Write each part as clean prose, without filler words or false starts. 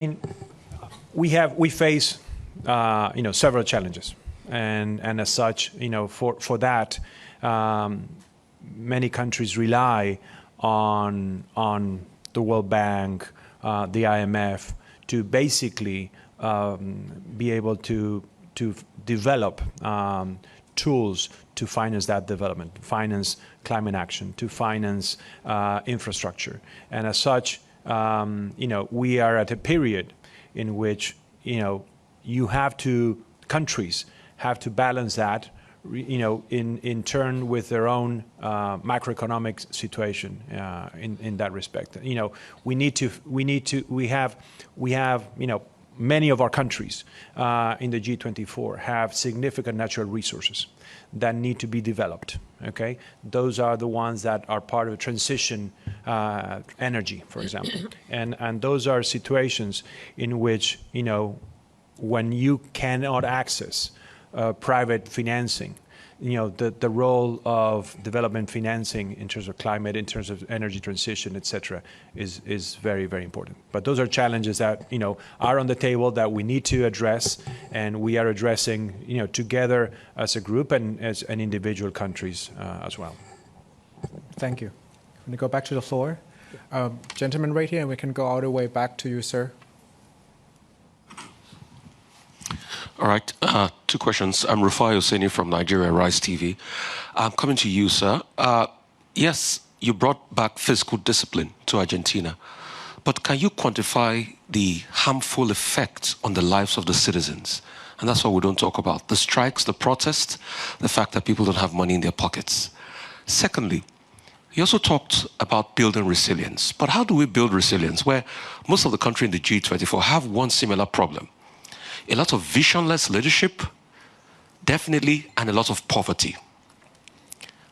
mean, we face several challenges, and as such, for that, many countries rely on the World Bank, the IMF, to basically be able to develop tools to finance that development, finance climate action, to finance infrastructure, and as such, we are at a period in which countries have to balance that, in turn with their own macroeconomic situation in that respect. We have many of our countries in the G24 have significant natural resources that need to be developed. Okay, those are the ones that are part of transition energy, for example, and those are situations in which when you cannot access private financing, the role of development financing in terms of climate, in terms of energy transition, etc., is very, very important. But those are challenges that are on the table that we need to address, and we are addressing together as a group and as an individual countries as well. Thank you. I'm going to go back to the floor. Gentleman right here, and we can go all the way back to you, sir. All right, two questions. I'm Rufai Hosseini from Nigeria Rise TV. I'm coming to you, sir. Yes, you brought back fiscal discipline to Argentina, but can you quantify the harmful effects on the lives of the citizens? And that's what we don't talk about. The strikes, the protests, the fact that people don't have money in their pockets. Secondly, you also talked about building resilience. But how do we build resilience where most of the countries in the G24 have one similar problem? A lot of visionless leadership, definitely, and a lot of poverty.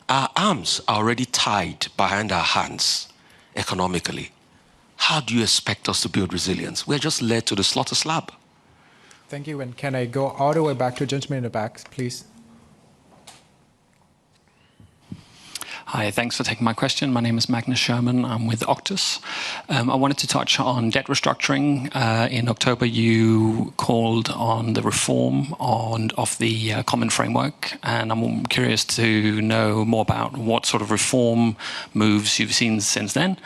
Our arms are already tied behind our hands economically. How do you expect us to build resilience? We're just led to the slaughter slab. Thank you. And can I go all the way back to the gentleman in the back, please? Hi, thanks for taking my question. My name is Magnus Sherman. I'm with Octus. I wanted to touch on debt restructuring. In October, you called on the reform of the common framework, and I'm curious to know more about what sort of reform moves you've seen since then,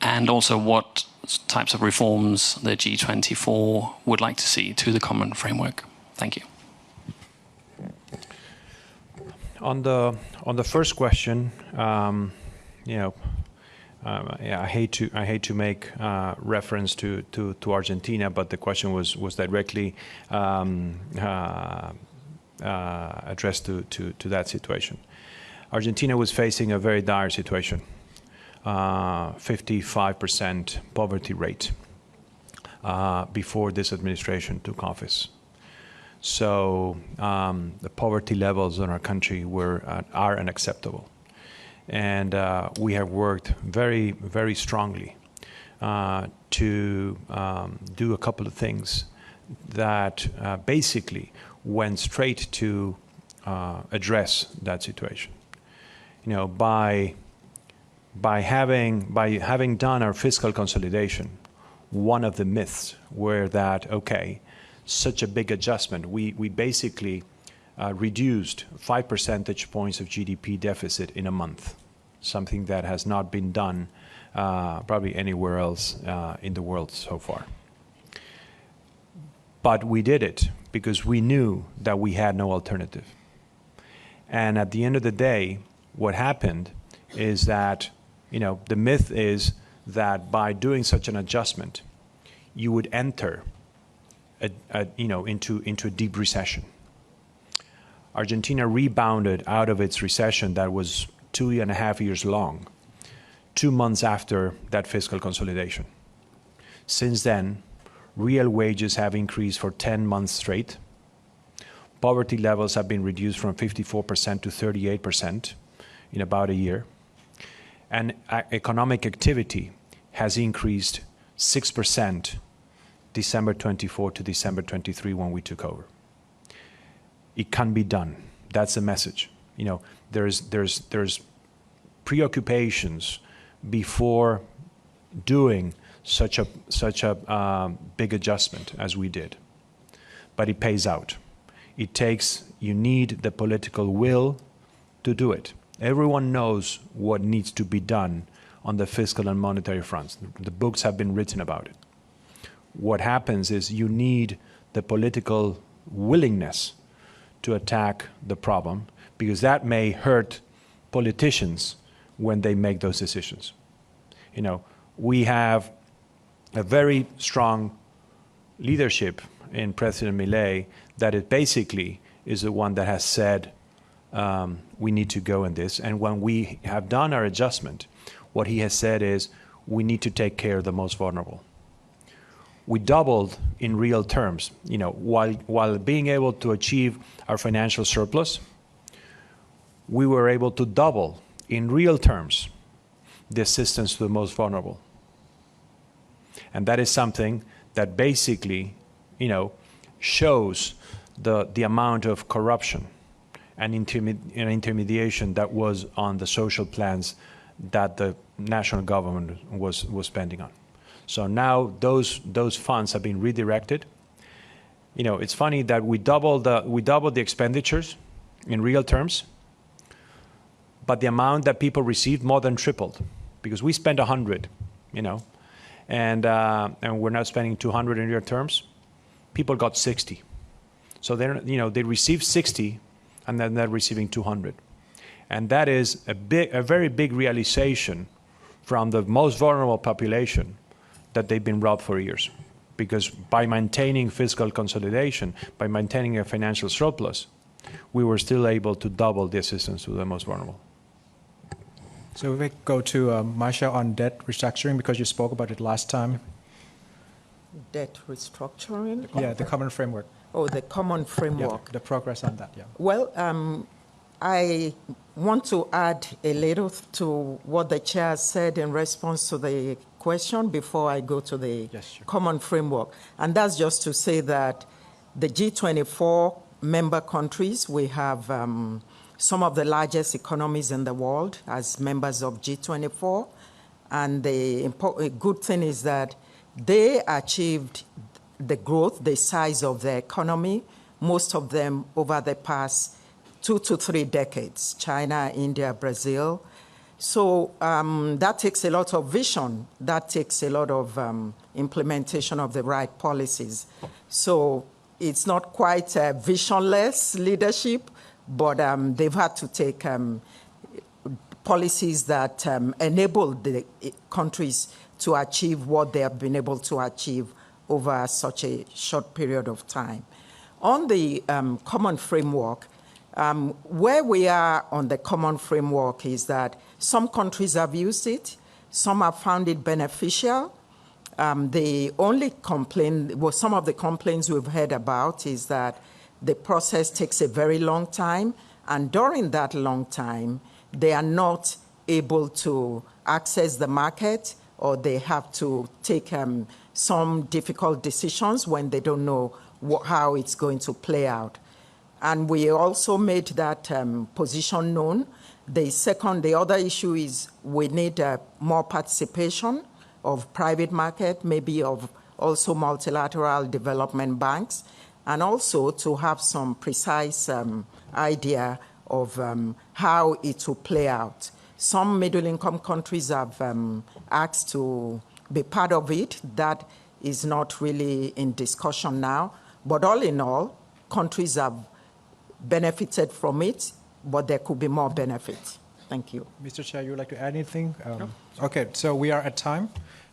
and also what types of reforms the G24 would like to see to the common framework. Thank you. On the first question, I hate to make reference to Argentina, but the question was directly addressed to that situation. Argentina was facing a very dire situation, 55% poverty rate before this administration took office. So the poverty levels in our country are unacceptable, and we have worked very, very strongly to do a couple of things that basically went straight to address that situation. By having done our fiscal consolidation, one of the myths were that such a big adjustment. We basically reduced 5 percentage points of GDP deficit in a month, something that has not been done probably anywhere else in the world so far. But we did it because we knew that we had no alternative. And at the end of the day, what happened is that, the myth is that by doing such an adjustment, you would enter into a deep recession. Argentina rebounded out of its recession that was 2.5 years long, 2 months after that fiscal consolidation. Since then, real wages have increased for 10 months straight. Poverty levels have been reduced from 54% to 38% in about a year. And economic activity has increased 6% December 24 to December 23 when we took over. It can be done. That's the message. There's preoccupations before doing such a big adjustment as we did. But it pays out. You need the political will to do it. Everyone knows what needs to be done on the fiscal and monetary fronts. The books have been written about it. What happens is you need the political willingness to attack the problem, because that may hurt politicians when they make those decisions. You know, we have a very strong leadership in President Milei that it basically is the one that has said we need to go in this. And when we have done our adjustment, what he has said is we need to take care of the most vulnerable. We doubled in real terms, you know, while being able to achieve our financial surplus, we were able to double in real terms the assistance to the most vulnerable. And that is something that basically, you know, shows the amount of corruption and intermediation that was on the social plans that the national government was spending on. So now those funds have been redirected. You know, it's funny that we doubled the expenditures in real terms, but the amount that people received more than tripled, because we spent 100, you know, and we're now spending 200 in real terms. People got 60, so they received 60, and then they're receiving 200, and that is a very big realization from the most vulnerable population that they've been robbed for years. Because by maintaining fiscal consolidation, by maintaining a financial surplus, we were still able to double the assistance to the most vulnerable. So we go to Marcia on debt restructuring, because you spoke about it last time. Debt restructuring? Yeah, the common framework. Oh, the common framework. Yeah, the progress on that, yeah. Well, I want to add a little to what the chair said in response to the question before I go to the common framework. And that's just to say that the G24 member countries, we have some of the largest economies in the world as members of G24. And the good thing is that they achieved the growth, the size of their economy, most of them over the past 2 to 3 decades, China, India, Brazil. So that takes a lot of vision. That takes a lot of implementation of the right policies. So it's not quite a visionless leadership, but they've had to take policies that enable the countries to achieve what they have been able to achieve over such a short period of time. On the common framework, where we are on the common framework is that some countries have used it, some have found it beneficial. The only complaint, well, some of the complaints we've heard about is that the process takes a very long time, and during that long time, they are not able to access the market, or they have to take some difficult decisions when they don't know how it's going to play out. And we also made that position known. The other issue is we need more participation of private market, maybe of also multilateral development banks, and also to have some precise idea of how it will play out. Some middle-income countries have asked to be part of it. That is not really in discussion now. But all in all, countries have benefited from it, but there could be more benefits. Thank you. Mr. Chair, you would like to add anything? No. Okay, so we are at time.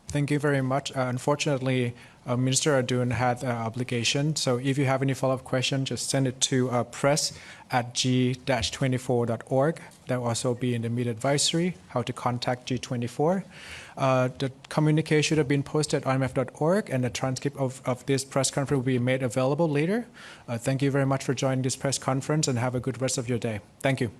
Thank you very much. Unfortunately, Minister Ardern had an obligation, so if you have any follow-up questions, just send it to press@g-24.org. That will also be in the media advisory, how to contact G24. The communique should have been posted on imf.org, and the transcript of this press conference will be made available later. Thank you very much for joining this press conference, and have a good rest of your day. Thank you.